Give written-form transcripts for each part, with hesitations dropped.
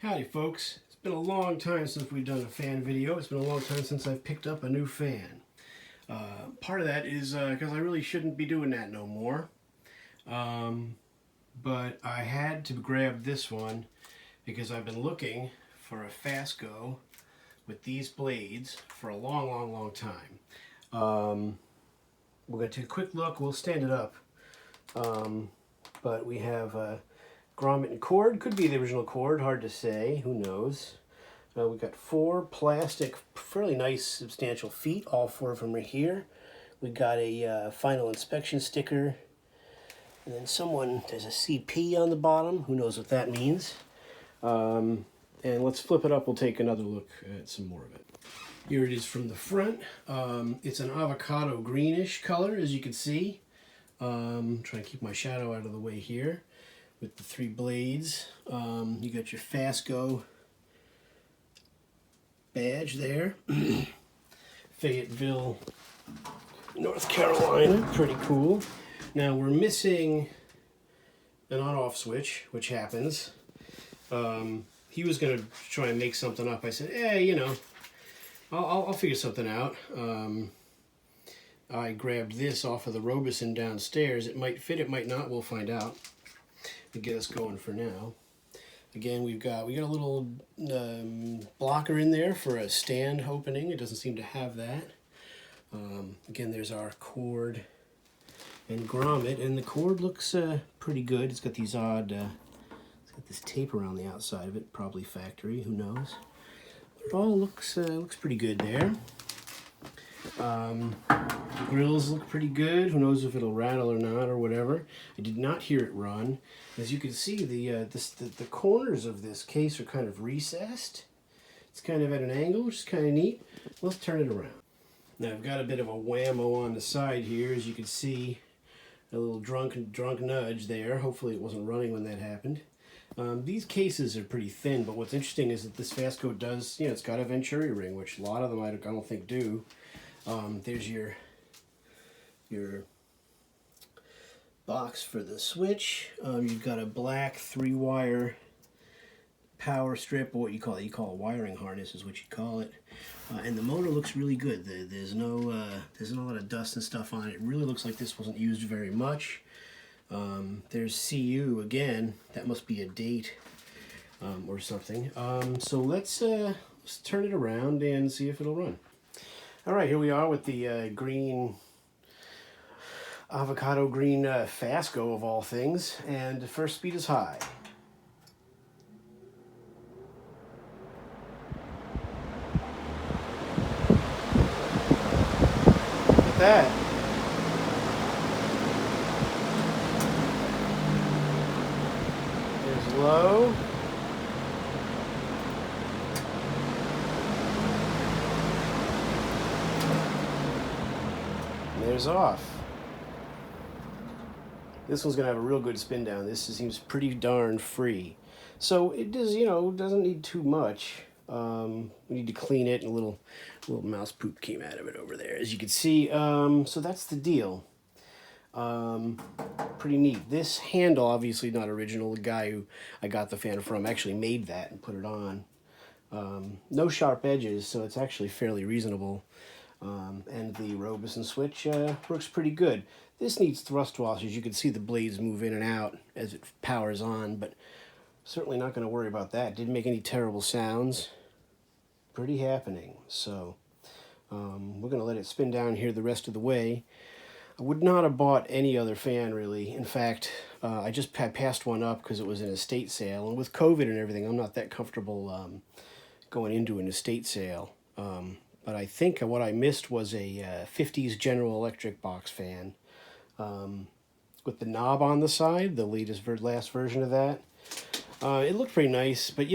Howdy folks, it's been a long time since we've done a fan video. It's been a long time since I've picked up a new fan. Part of that is because I really shouldn't be doing that no more. But I had to grab this one because I've been looking for a Fasco with these blades for a long time. We're going to take a quick look. We'll stand it up. But we have a grommet and cord. Could be the original cord, hard to say. Who knows? We've got 4 plastic, fairly nice, substantial feet, all 4 of them are here. We got a final inspection sticker. And then there's a CP on the bottom. Who knows what that means? And let's flip it up. We'll take another look at some more of it. Here it is from the front. It's an avocado greenish color, as you can see. Trying to keep my shadow out of the way here with the 3 blades. You got your Fasco badge there. Fayetteville, North Carolina. Pretty cool. Now we're missing an on-off switch, which happens. He was going to try and make something up. I said, you know, I'll figure something out. I grabbed this off of the Robeson downstairs. It might fit, it might not. We'll find out. To get us going for now. Again, we got a little blocker in there for a stand opening. It doesn't seem to have that. Again, there's our cord and grommet, and the cord looks pretty good. It's got these odd, it's got this tape around the outside of it, probably factory. Who knows? But it all looks pretty good there. The grills look pretty good. Who knows if it'll rattle or not or whatever. I did not hear it run. As you can see, the corners of this case are kind of recessed. It's kind of at an angle, which is kind of neat. Let's turn it around. Now I've got a bit of a whammo on the side here. As you can see, a little drunk nudge there. Hopefully it wasn't running when that happened. These cases are pretty thin, but what's interesting is that this Fasco does, it's got a Venturi ring, which a lot of them I don't think do. There's your box for the switch. You've got a black 3-wire power strip, or what you call a wiring harness is what you call it. And the motor looks really good. There's no lot of dust and stuff on it. It really looks like this wasn't used very much. There's CU again. That must be a date or something. So let's turn it around and see if it'll run. All right, here we are with the avocado green Fasco of all things, and the first speed is high. Look at that. There's low. There's off. This one's going to have a real good spin down. This seems pretty darn free. So it does, doesn't need too much. We need to clean it, and a little mouse poop came out of it over there, as you can see. So that's the deal. Pretty neat. This handle, obviously not original. The guy who I got the fan from actually made that and put it on. No sharp edges, so it's actually fairly reasonable. And the Robeson switch works pretty good. This needs thrust washers. You can see the blades move in and out as it powers on, but certainly not going to worry about that. Didn't make any terrible sounds. Pretty happening. So we're going to let it spin down here the rest of the way. I would not have bought any other fan, really. In fact, I just passed one up because it was an estate sale. And with COVID and everything, I'm not that comfortable going into an estate sale. But I think what I missed was a 50s General Electric box fan with the knob on the side, the last version of that. It looked pretty nice, but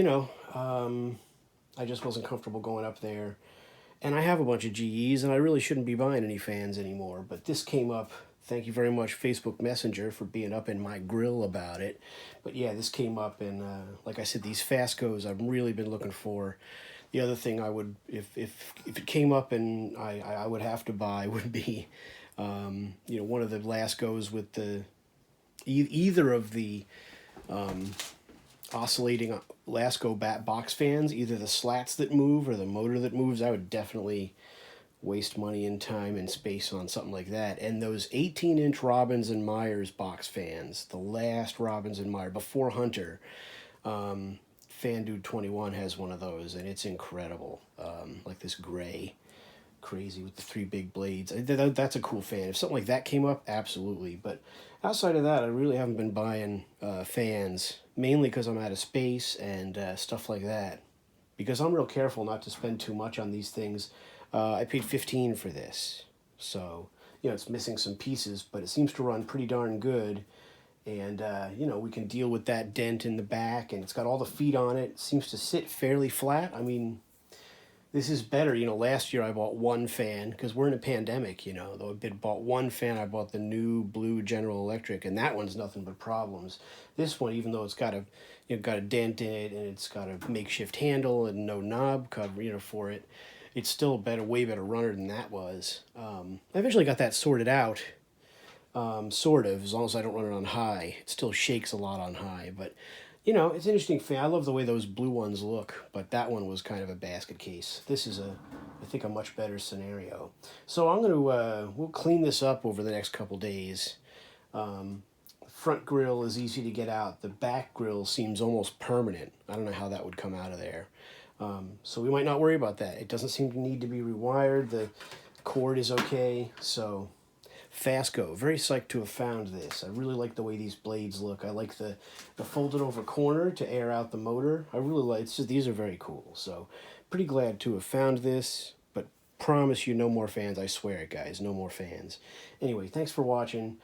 I just wasn't comfortable going up there. And I have a bunch of GEs, and I really shouldn't be buying any fans anymore. But this came up. Thank you very much, Facebook Messenger, for being up in my grill about it. But yeah, this came up, and like I said, these Fascos I've really been looking for. The other thing I would, if it came up and I would have to buy, would be, one of the Lascos with the either of the oscillating Lasco bat box fans, either the slats that move or the motor that moves, I would definitely waste money and time and space on something like that. And those 18-inch Robbins and Myers box fans, the last Robbins and Myers before Hunter, Fan Dude 21 has one of those, and it's incredible. Like this gray, crazy with the three big blades. That's a cool fan. If something like that came up, absolutely. But outside of that, I really haven't been buying fans, mainly because I'm out of space and stuff like that. Because I'm real careful not to spend too much on these things. I paid 15 for this, so it's missing some pieces, but it seems to run pretty darn good. And we can deal with that dent in the back, and it's got all the feet on it. It seems to sit fairly flat. I mean, this is better. Last year I bought one fan because we're in a pandemic. Though I bought one fan, I bought the new blue General Electric, and that one's nothing but problems. This one, even though it's got a dent in it and it's got a makeshift handle and no knob cover, for it, it's still a way better runner than that was. I eventually got that sorted out, sort of, as long as I don't run it on high. It still shakes a lot on high, but it's an interesting fan. I love the way those blue ones look, but that one was kind of a basket case. This is I think, a much better scenario. So I'm going to, we'll clean this up over the next couple days. The front grill is easy to get out. The back grill seems almost permanent. I don't know how that would come out of there. So we might not worry about that. It doesn't seem to need to be rewired. The cord is okay, so Fasco, very psyched to have found this. I really like the way these blades look. I like the folded over corner to air out the motor. I really like, these are very cool. So pretty glad to have found this, but promise you no more fans. I swear it, guys, no more fans. Anyway, thanks for watching.